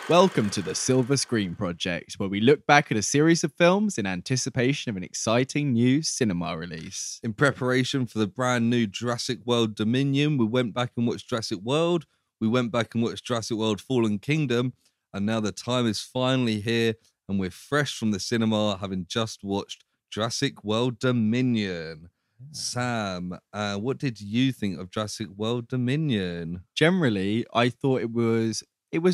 Welcome to the Silver Screen Project, where we look back at a series of films in anticipation of an exciting new cinema release. In preparation for the brand new Jurassic World Dominion, we went back and watched Jurassic World. We went back and watched Jurassic World Fallen Kingdom. And now the time is finally here and we're fresh from the cinema, having just watched Jurassic World Dominion. Sam, what did you think of Jurassic World Dominion? Generally, I thought it was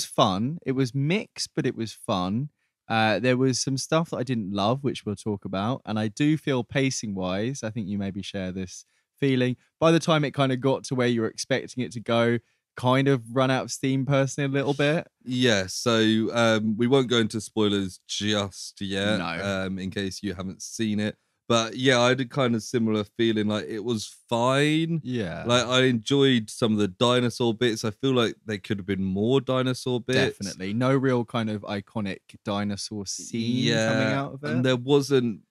fun. It was mixed, but it was fun. There was some stuff that I didn't love, which we'll talk about. And I do feel pacing wise, I think you maybe share this feeling. By the time it kind of got to where you were expecting it to go, kind of run out of steam personally a little bit. Yeah, so we won't go into spoilers just yet, No. in case you haven't seen it. But yeah, I had a kind of similar feeling. Like, it was fine. Yeah. Like, I enjoyed some of the dinosaur bits. I feel like there could have been more dinosaur bits. Definitely. No real kind of iconic dinosaur scene coming out of it. And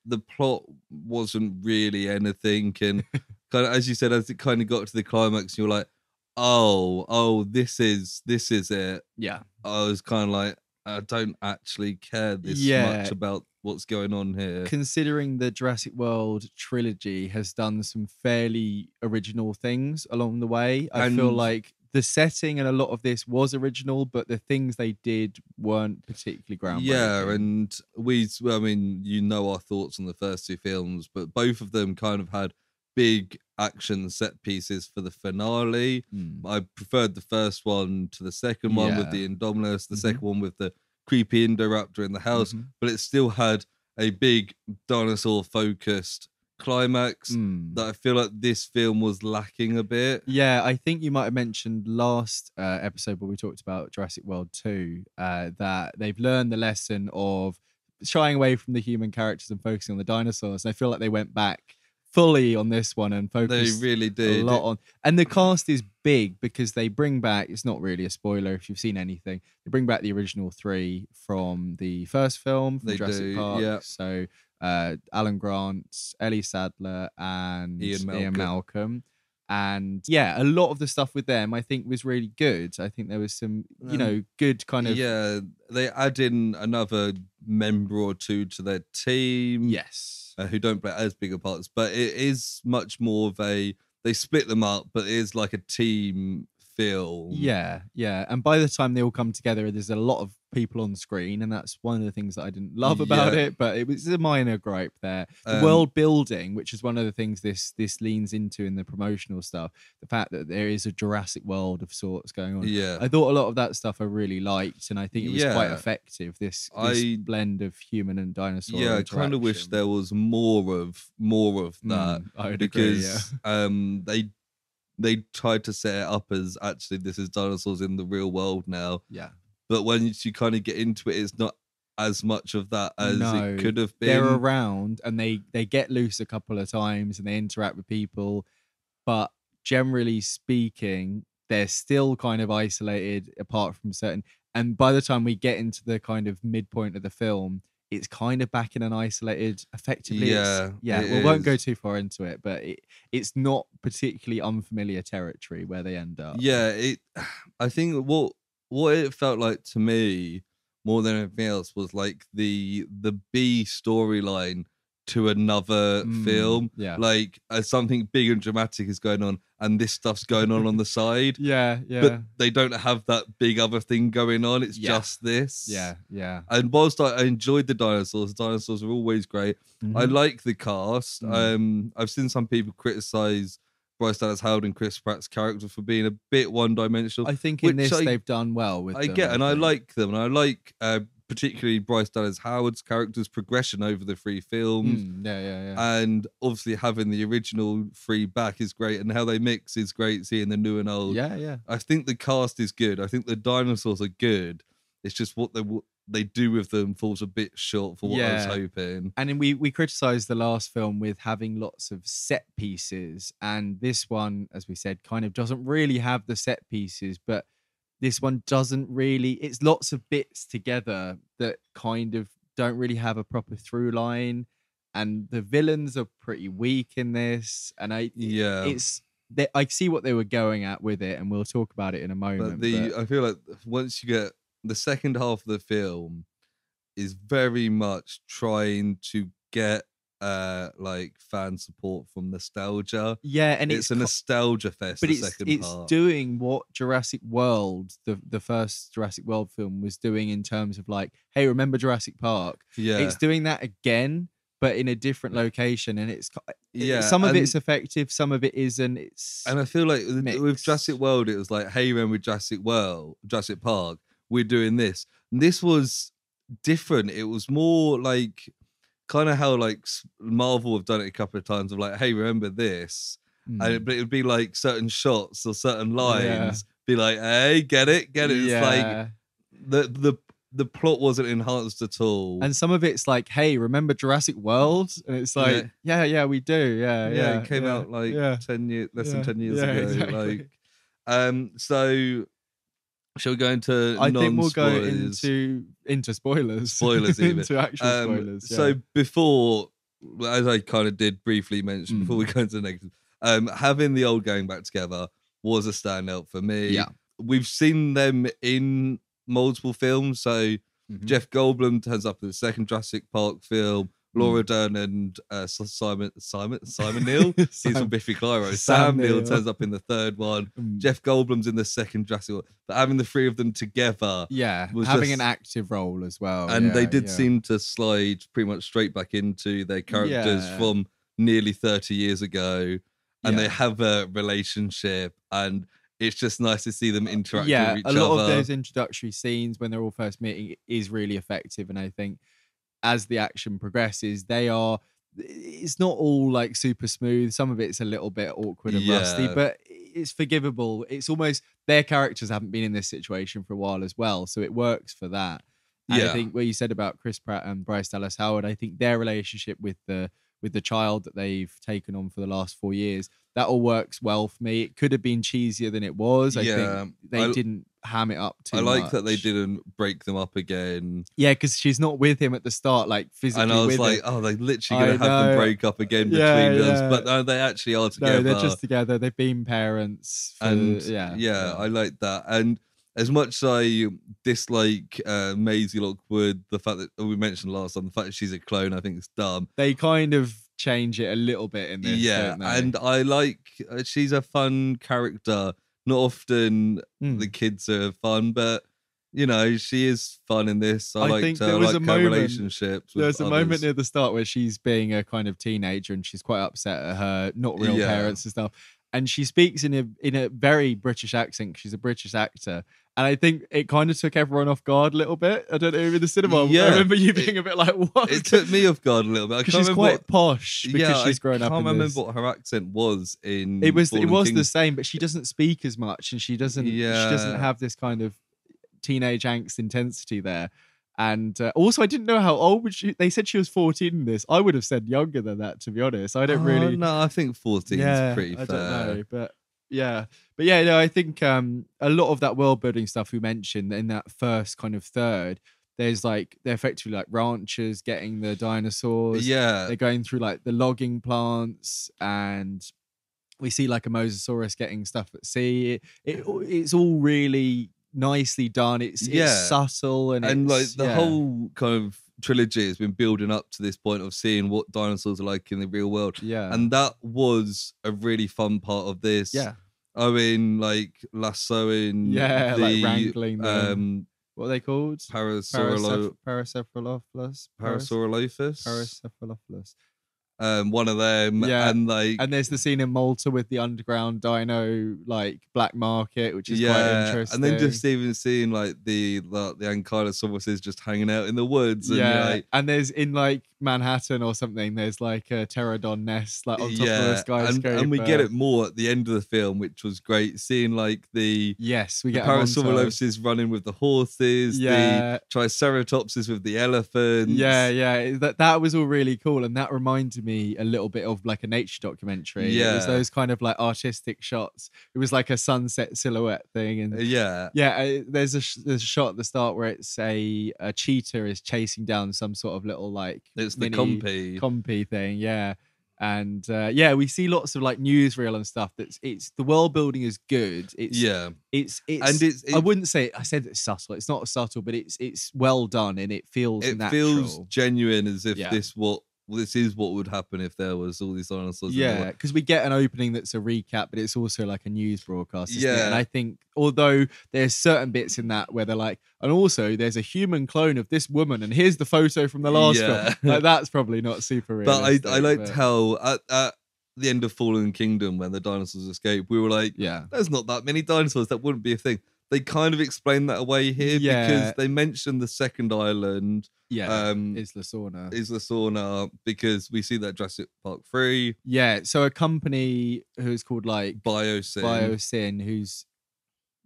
the plot wasn't really anything. And kind of, as you said, as it kind of got to the climax, you were like, oh, this is it. Yeah. I was kind of like, I don't actually care this much about what's going on here. Considering the Jurassic World trilogy has done some fairly original things along the way, I feel like the setting and a lot of this was original, but the things they did weren't particularly groundbreaking. Yeah, and you know our thoughts on the first two films, but both of them kind of had big action set pieces for the finale. I preferred the first one to the second one with the Indominus, the second one with the creepy Indoraptor in the house, but it still had a big dinosaur focused climax that I feel like this film was lacking a bit. Yeah, I think you might have mentioned last episode where we talked about Jurassic World 2 that they've learned the lesson of shying away from the human characters and focusing on the dinosaurs. And I feel like they went back fully on this one and focused they really did a lot on, and the cast is big because they bring back, it's not really a spoiler if you've seen anything, they bring back the original three from the first film from Jurassic Park. So Alan Grant, Ellie Sadler and Ian Malcolm. And yeah, a lot of the stuff with them I think was really good. I think there was some good kind of they add in another member or two to their team who don't play as bigger parts, but it is much more of they split them up, but it is like a team film. Yeah, and by the time they all come together, there's a lot of people on screen, and that's one of the things that I didn't love about it, but it was a minor gripe there. The world building, which is one of the things this leans into in the promotional stuff, the fact that there is a Jurassic World of sorts going on. I thought a lot of that stuff I really liked, and I think it was quite effective, this blend of human and dinosaur I kind of wish there was more of that. I would agree, because they tried to set it up as actually this is dinosaurs in the real world now. Yeah. But when you kind of get into it, it's not as much of that as it could have been. They're around and they get loose a couple of times and they interact with people. But generally speaking, they're still kind of isolated apart from certain. And by the time we get into the kind of midpoint of the film, it's kind of back in an isolated, effectively. We won't go too far into it, but it's not particularly unfamiliar territory where they end up. I think what it felt like to me more than anything else was like the B storyline to another film. Like something big and dramatic is going on and this stuff's going on the side. But they don't have that big other thing going on. It's just this. And whilst I enjoyed the dinosaurs are always great. I like the cast. I've seen some people criticize Bryce Dallas Howard and Chris Pratt's character for being a bit one-dimensional. I think in this they've done well with them. I like them, and I like particularly Bryce Dallas Howard's character's progression over the three films. And obviously having the original three back is great, and how they mix is great, seeing the new and old. I think the cast is good. I think the dinosaurs are good. It's just what they do with them falls a bit short for what I was hoping. And we criticised the last film with having lots of set pieces, and this one, as we said, kind of doesn't really have the set pieces, but this one doesn't really. It's lots of bits together that kind of don't really have a proper through line, and the villains are pretty weak in this. And I see what they were going at with it, and we'll talk about it in a moment. I feel like once you get the second half of the film is very much trying to get like fan support from nostalgia. Yeah, and it's a nostalgia fest. But the it's second part. doing what Jurassic World, the first Jurassic World film, was doing in terms of like, hey, remember Jurassic Park? Yeah, it's doing that again, but in a different location, and yeah. Some of it's effective, some of it isn't. And I feel like mixed. with Jurassic World, it was like, hey, remember Jurassic Park? We're doing this. And this was different. It was more like kind of how like Marvel have done it a couple of times of like, hey, remember this? But it would be like certain shots or certain lines, be like, hey, get it? It's like the plot wasn't enhanced at all. And some of it's like, hey, remember Jurassic World? And it's like, yeah, we do. Yeah. It came out like 10 years, less than 10 years ago. Exactly. Like, so shall we go into I think we'll go into spoilers. Spoilers, even. into actual spoilers. So before, as I kind of did briefly mention, before we go into the negative, having the old gang back together was a standout for me. Yeah. We've seen them in multiple films. So Jeff Goldblum turns up in the second Jurassic Park film. Laura Dern and Simon Neill. He's from Biffy Clyro. Sam Neill turns up in the third one. Jeff Goldblum's in the second Jurassic World. But having the three of them together, was having an active role as well. And they did seem to slide pretty much straight back into their characters from nearly 30 years ago, and they have a relationship, and it's just nice to see them interact with each other. A lot of those introductory scenes when they're all first meeting is really effective, and I think as the action progresses, it's not all like super smooth. Some of it's a little bit awkward and rusty, but it's forgivable. It's almost their characters haven't been in this situation for a while as well, so it works for that. And I think what you said about Chris Pratt and Bryce Dallas Howard, I think their relationship with the child that they've taken on for the last 4 years, that all works well for me. It could have been cheesier than it was. I think they didn't ham it up too much. I like that they didn't break them up again. Yeah, because she's not with him at the start, like physically. And I was like, oh, they're literally going to have them break up again between us. But no, they actually are together. No, they're just together. They've been parents. I like that. And as much as I dislike Maisie Lockwood, the fact that we mentioned last time, the fact that she's a clone, I think it's dumb. They kind of change it a little bit in this. Don't they? And I like she's a fun character. Not often the kids are fun, but you know, she is fun in this. I think there was a moment, relationships. There was a moment near the start where she's being a kind of teenager and she's quite upset at her not real parents and stuff. And she speaks in a very British accent. She's a British actor. And I think it kind of took everyone off guard a little bit. I don't know, in the cinema. I remember you being a bit like, what? It took me off guard a little bit. Because she's quite posh because she's grown up in this. I can't remember what her accent was in It was the same, but she doesn't speak as much and she doesn't have this kind of teenage angst intensity there. And also, I didn't know how old they said she was 14 in this. I would have said younger than that, to be honest. I don't really. No, I think 14 is pretty fair. I don't know, but I think a lot of that world building stuff we mentioned in that first kind of third. There's like they're effectively like ranchers getting the dinosaurs. Yeah, they're going through like the logging plants, and we see like a mosasaurus getting stuff at sea. It's all really nicely done. It's subtle and like the whole kind of trilogy has been building up to this point of seeing what dinosaurs are like in the real world. Yeah, and that was a really fun part of this. Yeah, I mean, like lassoing. Yeah, like wrangling them. What are they called? Parasaurolophus. One of them, and there's the scene in Malta with the underground dino like black market, which is quite interesting. And then just even seeing like the Ankylosauruses just hanging out in the woods, and there's in like Manhattan or something, there's like a pterodon nest like on top of a skyscraper, and we get it more at the end of the film, which was great. Seeing like we get Parasaurolophuses running with the horses, the Triceratopses with the elephants. That was all really cool, and that reminded me a little bit of like a nature documentary. It was those kind of like artistic shots. It was like a sunset silhouette thing, and there's a shot at the start where it's a cheetah is chasing down some sort of little like it's the compy thing, And yeah, we see lots of like newsreel and stuff. It's the world building is good. It's I wouldn't say I said it's subtle. It's not subtle, but it's well done and it feels natural. Feels genuine, as if this is what would happen if there was all these dinosaurs. Yeah, because we get an opening that's a recap, but it's also like a news broadcast. Yeah, and I think although there's certain bits in that where they're like, and also there's a human clone of this woman, and here's the photo from the last film. Like that's probably not super realistic. But I liked how at the end of Fallen Kingdom, when the dinosaurs escape, we were like, there's not that many dinosaurs. That wouldn't be a thing. They kind of explained that away here because they mentioned the second island. Yeah, Isla Sorna, because we see that Jurassic Park 3. Yeah, so a company who's called like Biosyn,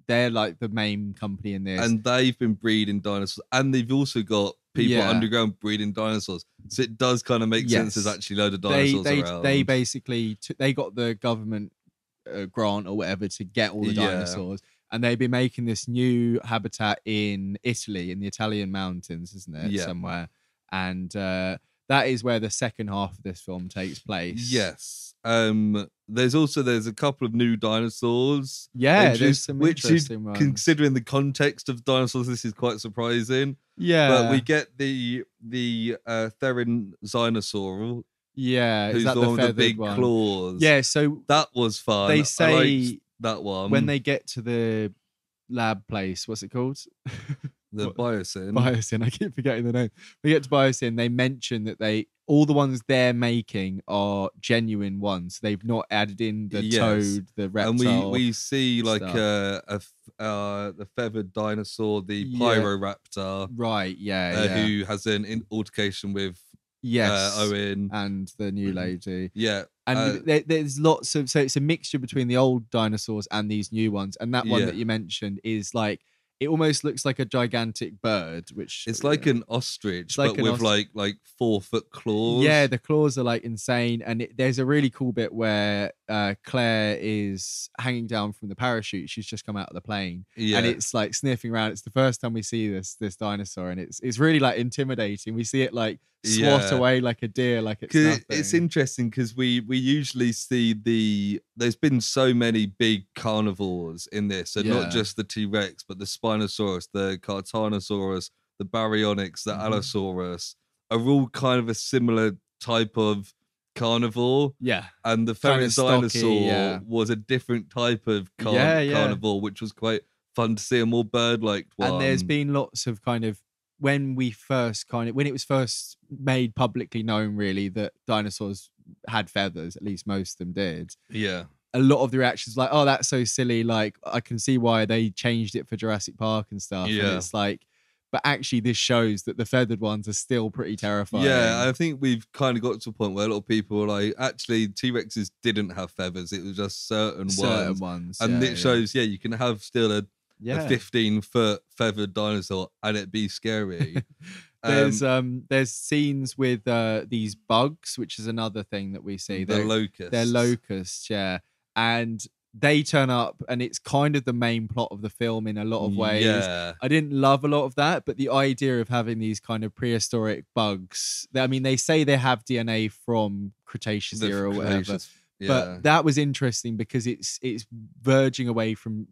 they're like the main company in this, and they've been breeding dinosaurs, and they've also got people underground breeding dinosaurs. So it does kind of make sense. There's actually a load of dinosaurs around. They basically they got the government grant or whatever to get all the dinosaurs. And they've been making this new habitat in Italy, in the Italian mountains, isn't it? Yeah. Somewhere. And that is where the second half of this film takes place. Yes. There's a couple of new dinosaurs. Yeah, there's some interesting ones. Considering the context of dinosaurs, this is quite surprising. Yeah. But we get the Therizinosaur. Yeah, who's the one with the big claws. Yeah, so that was fun. They say that one when they get to the lab place, what's it called? The Biosyn. I keep forgetting the name. We get to Biosyn, they mention that all the ones they're making are genuine ones. They've not added in the toad, the reptile. And we see like the feathered dinosaur, the Pyroraptor. Right, who has an altercation with Owen and the new lady. Yeah. And there's lots of, so it's a mixture between the old dinosaurs and these new ones. And that one that you mentioned is like, it almost looks like a gigantic bird, which it's like an ostrich, but with like 4-foot claws. Yeah, the claws are like insane. And there's a really cool bit where Claire is hanging down from the parachute. She's just come out of the plane, and it's like sniffing around. It's the first time we see this dinosaur, and it's really like intimidating. We see it like swat away like a deer, like it's nothing. It's interesting because we usually see there's been so many big carnivores in this, and not just the T-Rex, but the Spinosaurus, the Cartanosaurus, the Baryonyx, the Allosaurus are all kind of a similar type of carnivore. Yeah. And the Therizinosaur was a different type of carnivore, which was quite fun to see, a more bird-like one. And there's been lots of kind of, when it was first made publicly known, really, that dinosaurs had feathers, at least most of them did. Yeah. A lot of the reactions like, oh, that's so silly. Like, I can see why they changed it for Jurassic Park and stuff. Yeah. And it's like, but actually this shows that the feathered ones are still pretty terrifying. Yeah, I think we've kind of got to a point where a lot of people were like, actually, T-Rexes didn't have feathers. It was just certain ones. And it shows, you can have still a 15-foot feathered dinosaur and it be scary. There's scenes with these bugs, which is another thing that we see. They're locusts. They're locusts, and they turn up, and it's kind of the main plot of the film in a lot of ways. Yeah. I didn't love a lot of that, but the idea of having these kind of prehistoric bugs, I mean, they say they have DNA from Cretaceous era or whatever, but that was interesting because it's veering away from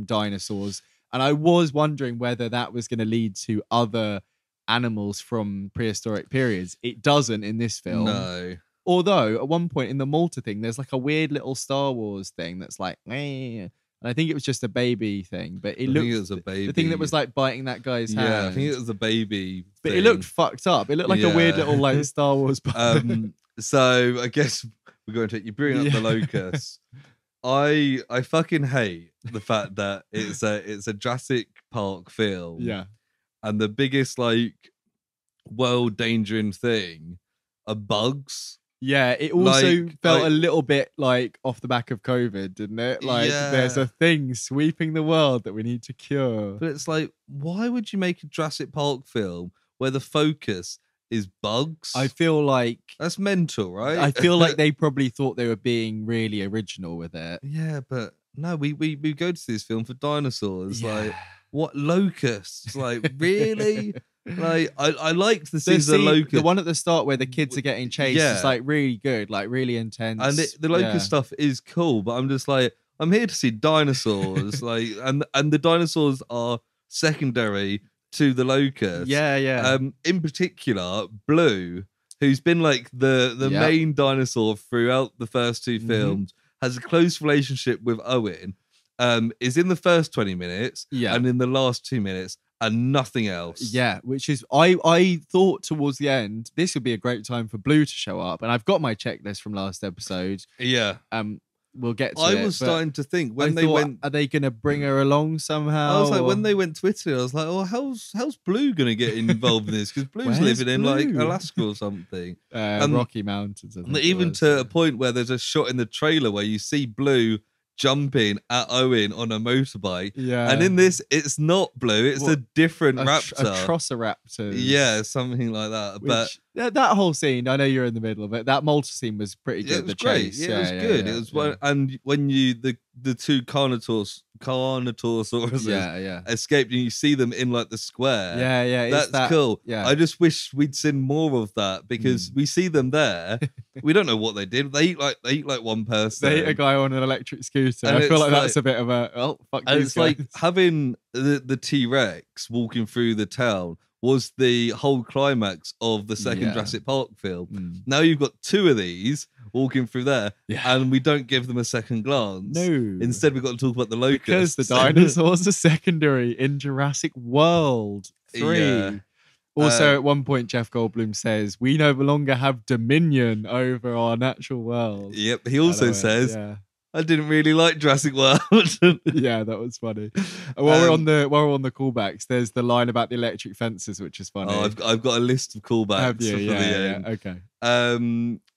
dinosaurs, and I was wondering whether that was going to lead to other animals from prehistoric periods. It doesn't in this film. No. Although at one point in the Malta thing, there's like a weird little Star Wars thing that's like, and I think it was just a baby thing, but it was a baby. The thing that was like biting that guy's hand. Yeah, I think it was a baby. But it looked fucked up. It looked like a weird little like Star Wars. So I guess we're going to you bring up the locusts. I fucking hate the fact that it's a Jurassic Park film. Yeah. And the biggest like world endangering thing are bugs. Yeah, it also felt a little bit like off the back of COVID, didn't it? Like there's a thing sweeping the world that we need to cure. But it's like, why would you make a Jurassic Park film where the focus is bugs? I feel like that's mental, right? I feel like they probably thought they were being really original with it. Yeah, but no, we go to this film for dinosaurs. Like, what, locusts? Like, really? Like I liked the scene The of the locust. the one at the start where the kids are getting chased is like really good, like really intense. And the locust stuff is cool, but I'm just like, I'm here to see dinosaurs, like, and the dinosaurs are secondary to the locust. Yeah. In particular, Blue, who's been like the main dinosaur throughout the first two films, has a close relationship with Owen. Is in the first 20 minutes and in the last 2 minutes and nothing else. Yeah, which is I thought towards the end this would be a great time for Blue to show up, and I've got my checklist from last episode. Yeah. We'll get to I it. was starting to think when they went, are they going to bring her along somehow? I was like, when they went to Italy, I was like, oh, how's Blue going to get involved in this? Because Blue's living in like Alaska or something, Rocky Mountains. I think even to a point where there's a shot in the trailer where you see Blue jumping at Owen on a motorbike. Yeah. And in this, it's not Blue, it's a different raptor. A Trosseraptor. Yeah, something like that. But that whole scene, I know you're in the middle of it. That Malta scene was pretty good. It was great. Chase. It was good. It was and when you the two Carnotaurus escaped and you see them in like the square. Yeah. That's cool. Yeah. I just wish we'd seen more of that because we see them there. We don't know what they did. They eat like one person. They ate a guy on an electric scooter. And I feel like that's a bit of a fuck. And it's guys. Like having the T-Rex walking through the town was the whole climax of the second Jurassic Park film. Now you've got two of these walking through there, and we don't give them a second glance. No. Instead, we've got to talk about the locusts. Because the dinosaurs are secondary in Jurassic World 3. Yeah. Also, at one point, Jeff Goldblum says, we no longer have dominion over our natural world. Yep. He also says, I didn't really like Jurassic World. Yeah, that was funny. While we're on the callbacks, there's the line about the electric fences, which is funny. Oh, I've got a list of callbacks. Have you? For the end. Okay.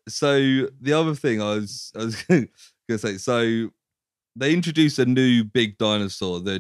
So the other thing I was gonna say, so they introduced a new big dinosaur, the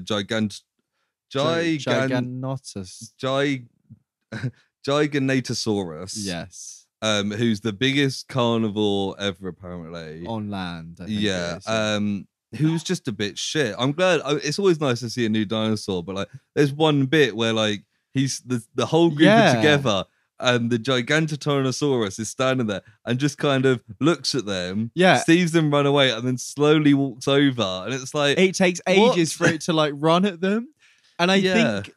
Giganotosaurus. Yes. Who's the biggest carnivore ever, apparently. On land, I think. Who's just a bit shit. I'm glad. It's always nice to see a new dinosaur, but like, there's one bit where like he's the whole group are together, and the Giganotosaurus is standing there and just kind of looks at them, sees them run away, and then slowly walks over. And it's like it takes ages for it to like run at them, and I think.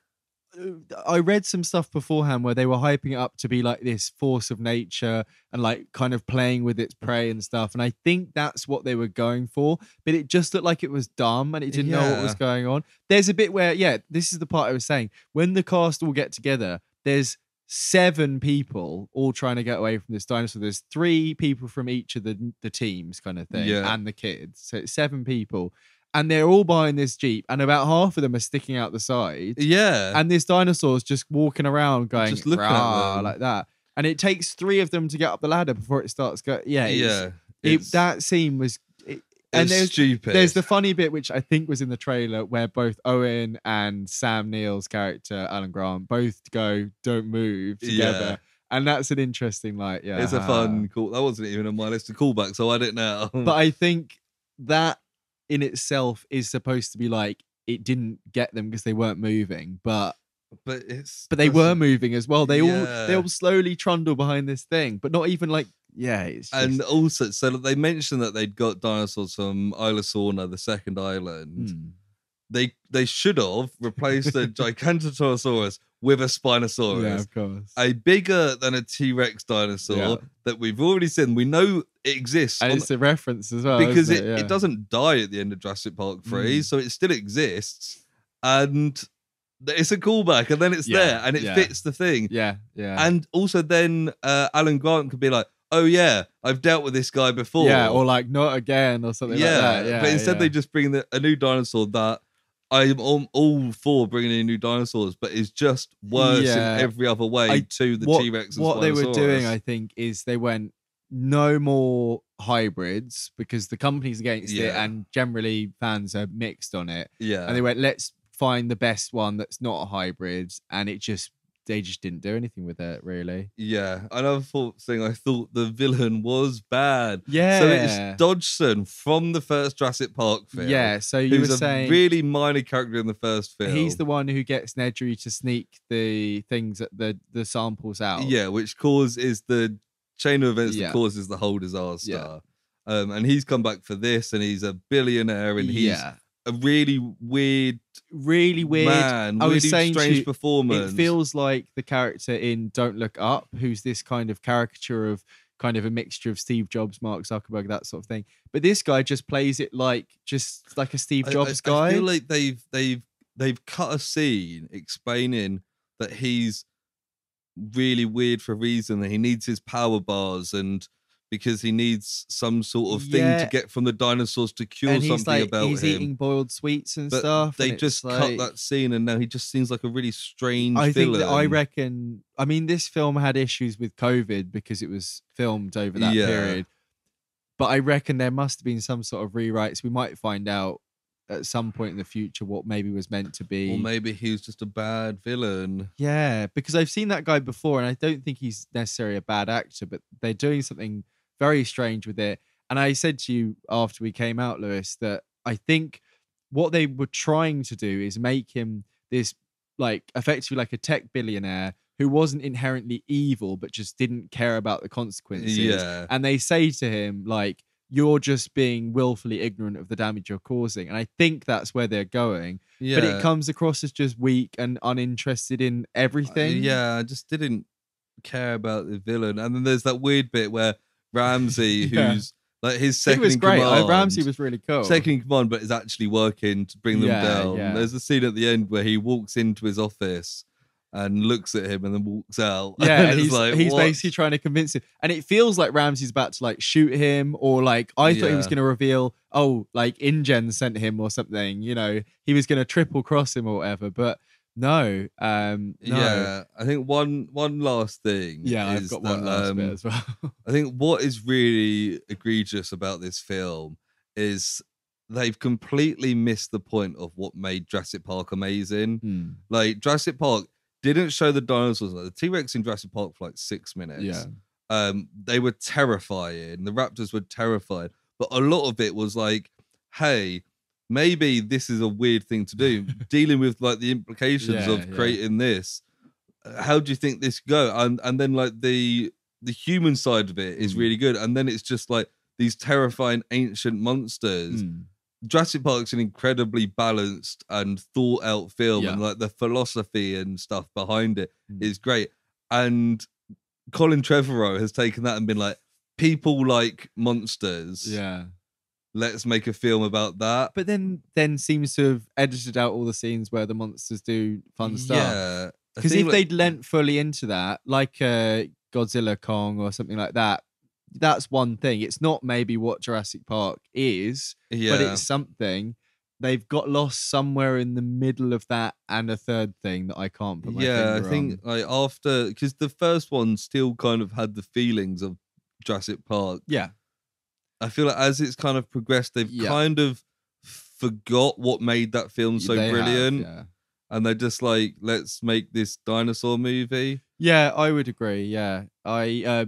I read some stuff beforehand where they were hyping it up to be like this force of nature and like kind of playing with its prey and stuff. And I think that's what they were going for, but it just looked like it was dumb and it didn't know what was going on. There's a bit where, this is the part I was saying. When the cast all get together, there's 7 people all trying to get away from this dinosaur. There's 3 people from each of the teams kind of thing and the kids. So it's 7 people. And they're all behind this Jeep, and about half of them are sticking out the side. Yeah. And this dinosaur's just walking around going, just looking at them like that. And it takes 3 of them to get up the ladder before it starts going. That scene was... And there's stupid. There's the funny bit, which I think was in the trailer, where both Owen and Sam Neill's character, Alan Grant, both go, don't move together. Yeah. And that's an interesting, it's a fun call. That wasn't even on my list of callbacks, so I didn't know. But I think that in itself is supposed to be like, it didn't get them because they weren't moving, but they were moving as well. They all slowly trundle behind this thing, but not even like, it's just... And also, so they mentioned that they'd got dinosaurs from Isla Sorna, the second island. They should have replaced the Giganotosaurus with a Spinosaurus. Yeah, of course. A bigger than a T-Rex dinosaur that we've already seen. We know it exists. And it's a reference as well. Because it doesn't die at the end of Jurassic Park 3, so it still exists. And it's a callback, and then it's there, and it fits the thing. Yeah. And also then Alan Grant could be like, oh yeah, I've dealt with this guy before. Yeah, or like, not again, or something like that. Yeah, but instead they just bring a new dinosaur that I'm all for bringing in new dinosaurs, but it's just worse in every other way to the T-Rex and What they were doing, I think, is they went, no more hybrids, because the company's against it, and generally fans are mixed on it. Yeah. And they went, let's find the best one that's not a hybrid, and it just they just didn't do anything with it, really. Yeah, another thing, I thought the villain was bad. Yeah. So it's Dodgson from the first Jurassic Park film. Yeah, so you were saying... really minor character in the first film. He's the one who gets Nedry to sneak the things, the samples out. Yeah, which is the chain of events that causes the whole disaster. Yeah. And he's come back for this, and he's a billionaire, and he's a really weird man. Really strange performance. It feels like the character in Don't Look Up, who's this kind of caricature of kind of a mixture of Steve Jobs, Mark Zuckerberg, that sort of thing. But this guy just plays it like a Steve Jobs guy. I feel like they've cut a scene explaining that he's really weird for a reason, that he needs his power bars, and because he needs some sort of thing to get from the dinosaurs to cure something about him. He's eating boiled sweets and stuff. They just cut that scene, and now he just seems like a really strange villain. I reckon, I mean, this film had issues with COVID because it was filmed over that period. But I reckon there must have been some sort of rewrites. We might find out at some point in the future what maybe was meant to be. Or maybe he was just a bad villain. Yeah, because I've seen that guy before, and I don't think he's necessarily a bad actor, but they're doing something very strange with it. And I said to you after we came out, Lewis, that I think what they were trying to do is make him this, like, effectively like a tech billionaire who wasn't inherently evil, but just didn't care about the consequences. Yeah. And they say to him, like, you're just being willfully ignorant of the damage you're causing. And I think that's where they're going. Yeah. But it comes across as just weak and uninterested in everything. I just didn't care about the villain. And then there's that weird bit where Ramsey, who's like his second in command. He was great. Ramsey was really cool. Second in command, but is actually working to bring them down. Yeah. There's a scene at the end where he walks into his office and looks at him and then walks out. Yeah, and he's basically trying to convince him. And it feels like Ramsey's about to like shoot him, or like I thought he was going to reveal, like InGen sent him or something. You know, he was going to triple cross him or whatever. But no. Yeah, I think one last thing. Yeah, I've got one last bit as well. I think what is really egregious about this film is they've completely missed the point of what made Jurassic Park amazing. Like, Jurassic Park didn't show the dinosaurs. Like, the T-Rex in Jurassic Park for like 6 minutes. Yeah. They were terrifying. The raptors were terrified. But a lot of it was like, hey, maybe this is a weird thing to do, dealing with like the implications of creating this. How do you think this go? And then like the human side of it is really good. And then it's just like these terrifying ancient monsters. Jurassic Park's an incredibly balanced and thought out film, and like the philosophy and stuff behind it is great. And Colin Trevorrow has taken that and been like, people like monsters. Yeah. Let's make a film about that. But then seems to have edited out all the scenes where the monsters do fun stuff. Yeah. Because if they'd lent fully into that, like Godzilla Kong or something like that, that's one thing. It's not maybe what Jurassic Park is, but it's something. They've got lost somewhere in the middle of that and a third thing that I can't put my finger on. I think like after, because the first one still kind of had the feelings of Jurassic Park. Yeah. I feel like as it's kind of progressed, they've kind of forgot what made that film so brilliant. And they're just like, let's make this dinosaur movie. Yeah, I would agree. Yeah. I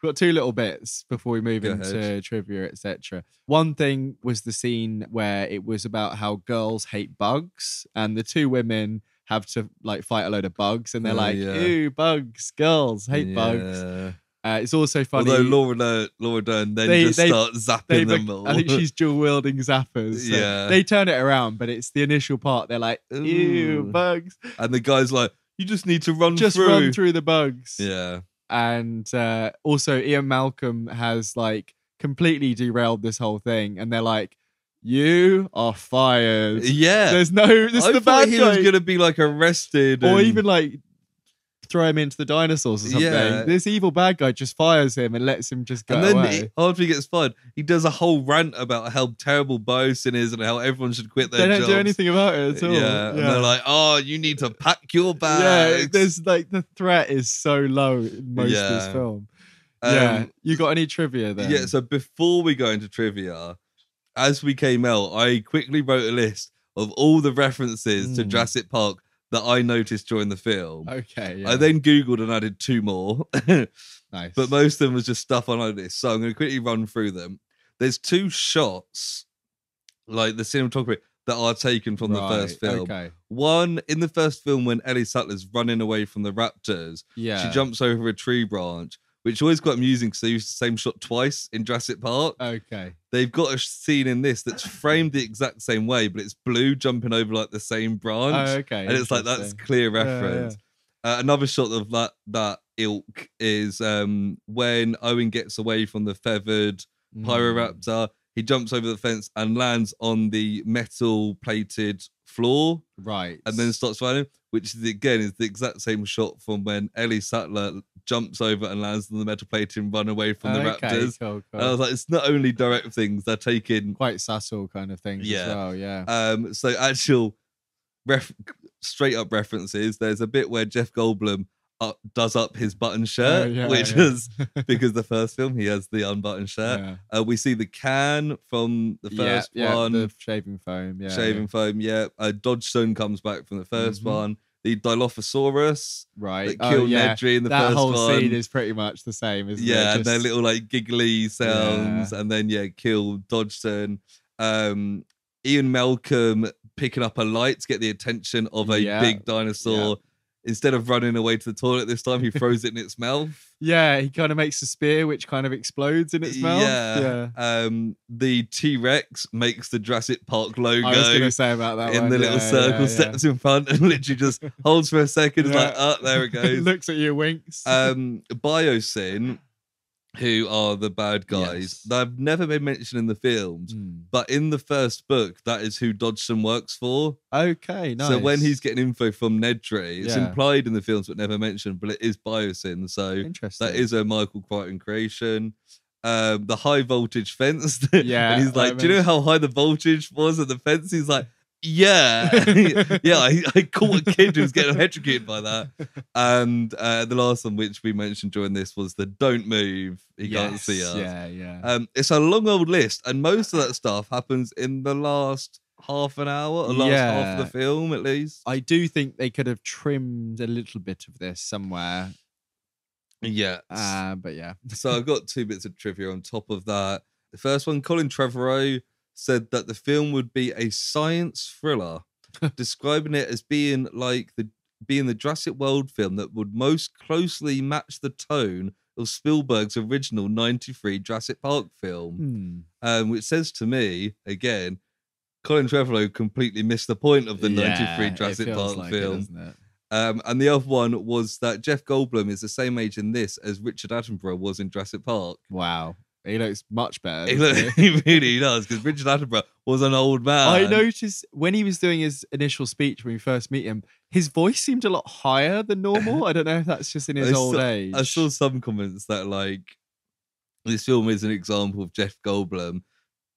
got two little bits before we move into trivia, etc. One thing was the scene where it was about how girls hate bugs, and the two women have to like fight a load of bugs, and they're like, ew, bugs, girls hate bugs. It's also funny. Although Laura Dern then start zapping them all. I think she's dual wielding zappers. So they turn it around, but it's the initial part. They're like, ew, bugs. And the guy's like, you just need to run through the bugs. Yeah. And also Ian Malcolm has like completely derailed this whole thing, and they're like, you are fired. Yeah. This is the bad he guy. was gonna be like arrested, or even like throw him into the dinosaurs or something. This evil bad guy just fires him and lets him just go away. And then after he gets fired, he does a whole rant about how terrible Biosyn is and how everyone should quit their jobs. They don't do anything about it at all. Yeah. And they're like, oh, you need to pack your bags. Yeah, there's like the threat is so low in most of this film. You got any trivia then? Yeah, so before we go into trivia, as we came out, I quickly wrote a list of all the references to Jurassic Park that I noticed during the film. Okay, yeah. I then Googled and added 2 more. Nice. But most of them was just stuff I noticed. So I'm going to quickly run through them. There's 2 shots, like the cinematography, that are taken from the first film. Okay. One, in the first film, when Ellie Sattler's running away from the raptors, Yeah. she jumps over a tree branch, which always quite amusing because they used the same shot twice in Jurassic Park. Okay. They've got a scene in this that's framed the exact same way, but it's Blue jumping over like the same branch. Oh, okay. And it's like, that's clear reference. Yeah. Another shot of that ilk is when Owen gets away from the feathered Pyroraptor. He jumps over the fence and lands on the metal plated floor. Right. And then starts running, which is the exact same shot from when Ellie Sattler jumps over and lands on the metal plate and run away from the raptors. Cool. And I was like, it's not only direct things, they're taking quite subtle kind of things as well, yeah. So actual straight up references. There's a bit where Jeff Goldblum does up his button shirt, which is because the first film he has the unbuttoned shirt. We see the can from the first one, the shaving foam, foam. Dodgestone comes back from the first one. The Dilophosaurus, right, that killed Nedry in the first one. That whole scene is pretty much the same, isn't it? Yeah, and their little like giggly sounds, and then kill Dodgestone. Ian Malcolm picking up a light to get the attention of a big dinosaur. Instead of running away to the toilet this time, he throws it in its mouth. Yeah, he kind of makes a spear which kind of explodes in its mouth. Yeah. The T-Rex makes the Jurassic Park logo. I was going to say about that in the little circle, steps in front and literally just holds for a second. It's like, oh, there it goes. Looks at you, winks. Biosyn, who are the bad guys, they've never been mentioned in the films, but in the first book, that is who Dodgson works for. Okay, nice. So when he's getting info from Nedry, it's implied in the films but never mentioned, but it is Biosyn. So interesting. That is a Michael Crichton creation. The high voltage fence. And he's like, do you know how high the voltage was at the fence? He's like, I caught a kid who was getting electrocuted by that. And the last one, which we mentioned during this, was the don't move. He can't see us. It's a long old list, and most of that stuff happens in the last half an hour, or last half of the film, at least. I do think they could have trimmed a little bit of this somewhere. Yeah. But yeah. So I've got 2 bits of trivia on top of that. The first one, Colin Trevorrow said that the film would be a science thriller, describing it as being the Jurassic World film that would most closely match the tone of Spielberg's original 93 Jurassic Park film. Which says to me, again, Colin Trevorrow completely missed the point of the 93 Jurassic Park film. And the other one was that Jeff Goldblum is the same age in this as Richard Attenborough was in Jurassic Park. Wow. He looks much better. He really does, because Richard Attenborough was an old man. I noticed when he was doing his initial speech when we first meet him, his voice seemed a lot higher than normal. I don't know if that's just in his old age. I saw some comments that like this film is an example of Jeff Goldblum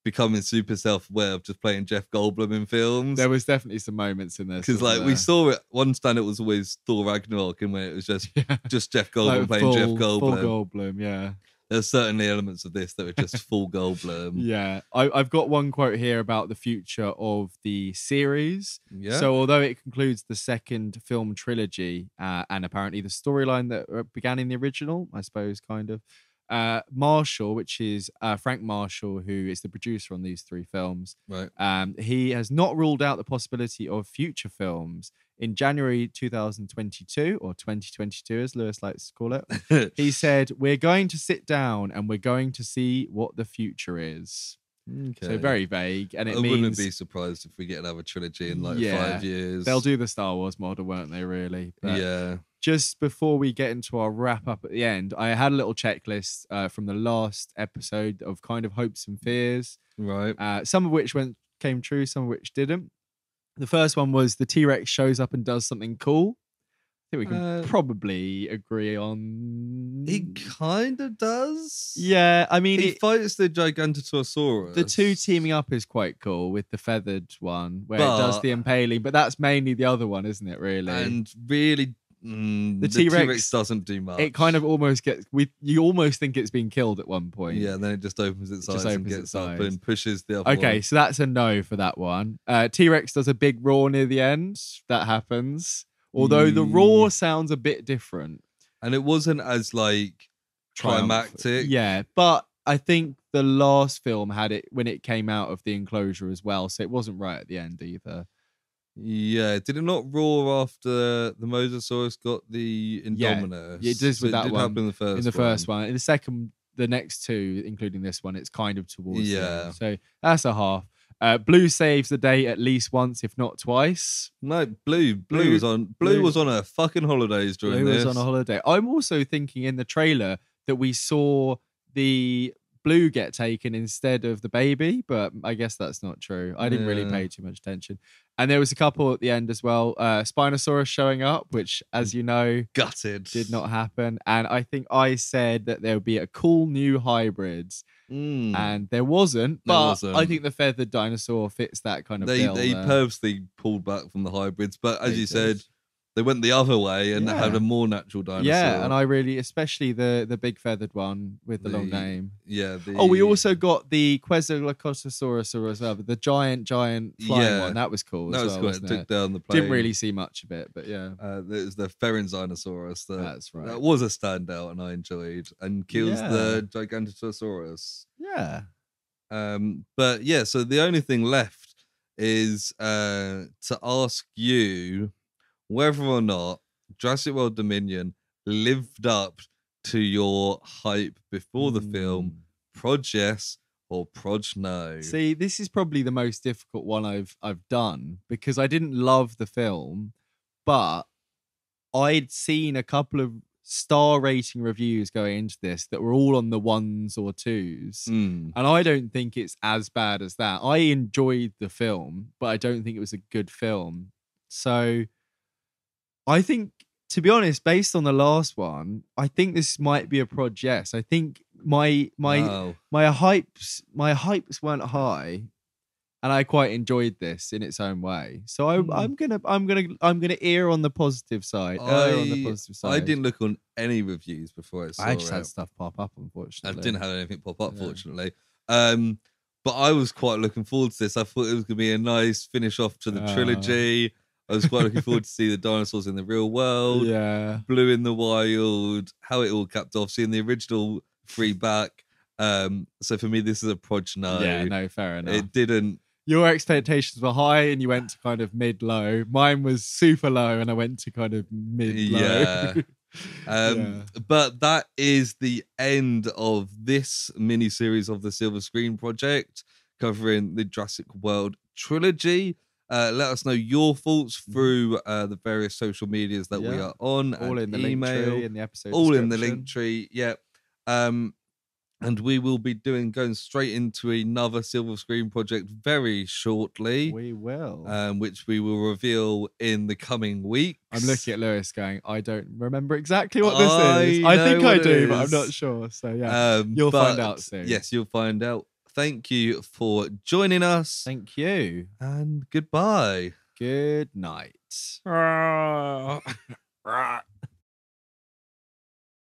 becoming super self-aware of just playing Jeff Goldblum in films. There was definitely some moments in this. Because like we saw it, one stand it was always Thor Ragnarok, and when it was just Jeff Goldblum like playing Jeff Goldblum. Full Goldblum, yeah. There's certainly elements of this that are just full Goldblum. Yeah. I've got one quote here about the future of the series. Yeah. So although it concludes the second film trilogy, and apparently the storyline that began in the original, I suppose, kind of, Marshall, which is Frank Marshall, who is the producer on these 3 films, right? He has not ruled out the possibility of future films. In January 2022, or 2022 as Lewis likes to call it, he said, "We're going to sit down and we're going to see what the future is." Okay. So very vague, and I wouldn't be surprised if we get another trilogy in like 5 years. They'll do the Star Wars model, won't they? Really? But just before we get into our wrap up at the end, I had a little checklist from the last episode of kind of hopes and fears, right? Some of which came true, some of which didn't. The first one was the T-Rex shows up and does something cool. I think we can probably agree on. He kind of does. Yeah, I mean, he fights the Gigantosaurus. The 2 teaming up is quite cool with the feathered one where it does the impaling, but that's mainly the other one, isn't it? Really, and really. The T-Rex doesn't do much. It kind of almost gets you almost think it's been killed at one point. Yeah, and then it just opens its eyes and gets up and pushes the other one. Okay, so that's a no for that one. T-Rex does a big roar near the end. That happens. Although the roar sounds a bit different. And it wasn't as like climactic. Yeah, but I think the last film had it when it came out of the enclosure as well, so it wasn't right at the end either. Yeah, did it not roar after the Mosasaurus got the Indominus? Yeah, it does with that did one. Happen in the first. In the first one. In the second, the next two, including this one, it's kind of towards the end. So that's a half. Blue saves the day at least once, if not twice. No, Blue was on a fucking holidays during this. Blue was on a holiday. I'm also thinking in the trailer that we saw the Blue get taken instead of the baby, but I guess that's not true. I didn't really pay too much attention. And there was a couple at the end as well. Spinosaurus showing up, which, as you know, gutted, did not happen. And I think I said that there would be a cool new hybrid. And there wasn't, but I think the feathered dinosaur fits that kind of bill. They purposely pulled back from the hybrids, but as you said, they went the other way and had a more natural dinosaur. Yeah, and I really, especially the big feathered one with the long name. Yeah. We also got the Quetzalcoatlosaurus as well, the giant flying one. That was cool. That was cool. It took down the plane. Didn't really see much of it, but yeah. There's the Ferenzinosaurus. That's right. That was a standout, and I enjoyed. And kills the Gigantosaurus. Yeah. But yeah, so the only thing left is to ask you whether or not Jurassic World Dominion lived up to your hype before the film. Prod yes or prod no? See, this is probably the most difficult one I've done because I didn't love the film, but I'd seen a couple of star rating reviews going into this that were all on the 1s or 2s. And I don't think it's as bad as that. I enjoyed the film, but I don't think it was a good film. So I think, to be honest, based on the last one, I think this might be a prod yes. I think my hypes weren't high, and I quite enjoyed this in its own way. So I'm gonna err on the positive side. I didn't look on any reviews before I saw it. I just had stuff pop up, unfortunately. I didn't have anything pop up, fortunately. But I was quite looking forward to this. I thought it was gonna be a nice finish off to the trilogy. I was quite looking forward to see the dinosaurs in the real world. Yeah. Blue in the wild, how it all capped off, seeing the original 3 back. So for me, this is a prod no. Yeah, no, fair enough. It didn't. Your expectations were high and you went to kind of mid-low. Mine was super low and I went to kind of mid-low. Yeah. But that is the end of this mini-series of the Silver Screen Project, covering the Jurassic World trilogy. Let us know your thoughts through the various social medias that we are on. All in the email, link tree in the episode all description. in the link tree, yeah. And we will be going straight into another Silver Screen Project very shortly. We will. Which we will reveal in the coming weeks. I'm looking at Lewis going, I don't remember exactly what this is. I think I do, but I'm not sure. So yeah, you'll find out soon. Yes, you'll find out. Thank you for joining us. Thank you. And goodbye. Good night.